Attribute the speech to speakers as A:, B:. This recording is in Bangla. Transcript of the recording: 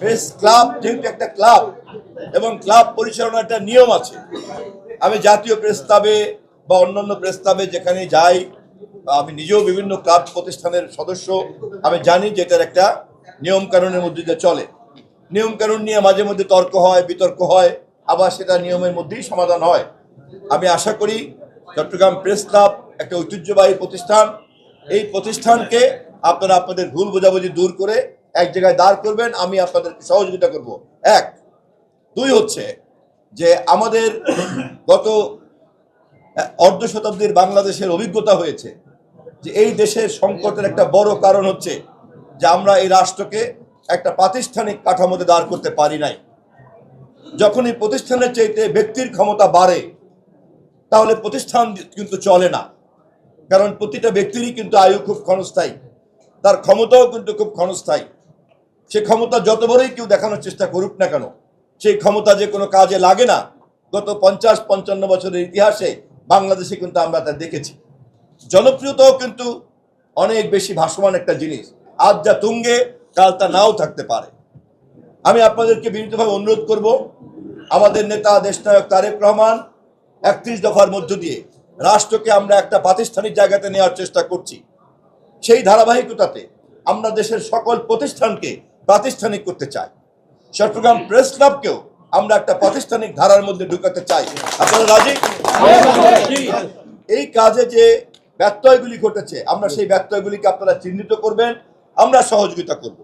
A: প্রেস ক্লাব যেহেতু একটা ক্লাব এবং ক্লাব পরিচালনার একটা নিয়ম আছে। আমি জাতীয় প্রেস ক্লাবে বা অন্যান্য প্রেস ক্লাবে যেখানে যাই, আমি নিজেও বিভিন্ন ক্লাব প্রতিষ্ঠানের সদস্য, আমি জানি যে এটার একটা নিয়ম কানুনের মধ্যে দিয়ে চলে। নিয়ম কানুন নিয়ে মাঝে মধ্যে তর্ক হয়, বিতর্ক হয়, আবার সেটা নিয়মের মধ্যেই সমাধান হয়। আমি আশা করি চট্টগ্রাম প্রেস ক্লাব একটা ঐতিহ্যবাহী প্রতিষ্ঠান। এই প্রতিষ্ঠানকে আপনারা আপনাদের ভুল বোঝাবুঝি দূর করে এক জায়গায় দাঁড় করবেন, আমি আপনাদেরকে সহযোগিতা করব। এক, দুই হচ্ছে যে আমাদের গত অর্ধ শতাব্দীর বাংলাদেশের অভিজ্ঞতা হয়েছে যে এই দেশের সংকটের একটা বড় কারণ হচ্ছে যে আমরা এই রাষ্ট্রকে একটা প্রাতিষ্ঠানিক কাঠামোতে দাঁড় করতে পারি নাই। যখন এই প্রতিষ্ঠানের চাইতে ব্যক্তির ক্ষমতা বাড়ে তাহলে প্রতিষ্ঠান কিন্তু চলে না, কারণ প্রতিটা ব্যক্তিরই কিন্তু আয়ু খুব ক্ষণস্থায়ী, তার ক্ষমতাও কিন্তু খুব ক্ষণস্থায়ী। সে ক্ষমতা যত বড়ই কেউ দেখানোর চেষ্টা করুক না কেন, সেই ক্ষমতা যে কোনো কাজে লাগে না। গত 50-55 বছরের ইতিহাসে বাংলাদেশে কিন্তু আমরা তা দেখেছি। জনপ্রিয়তাও কিন্তু অনেক বেশি ভাসমান একটা জিনিস, আজ যা তুঙ্গে কাল তা নাও থাকতে পারে। আমি আপনাদেরকে বিনীতভাবে অনুরোধ করব, আমাদের নেতা দেশনায়ক তারেক রহমান 31 দফার মধ্য দিয়ে রাষ্ট্রকে আমরা একটা প্রাতিষ্ঠানিক জায়গাতে নেওয়ার চেষ্টা করছি। সেই ধারাবাহিকতাতে আমরা দেশের সকল প্রতিষ্ঠানকে প্রাতিষ্ঠানিক করতে চাই। চট্টগ্রাম প্রেস ক্লাবকেও আমরা একটা প্রাতিষ্ঠানিক ধারার মধ্যে ঢুকাতে চাই। আপনারা রাজি? এই কাজে যে ব্যত্যয়গুলি ঘটেছে, আমরা সেই ব্যত্যয়গুলিকে আপনারা চিহ্নিত করবেন, আমরা সহযোগিতা করব।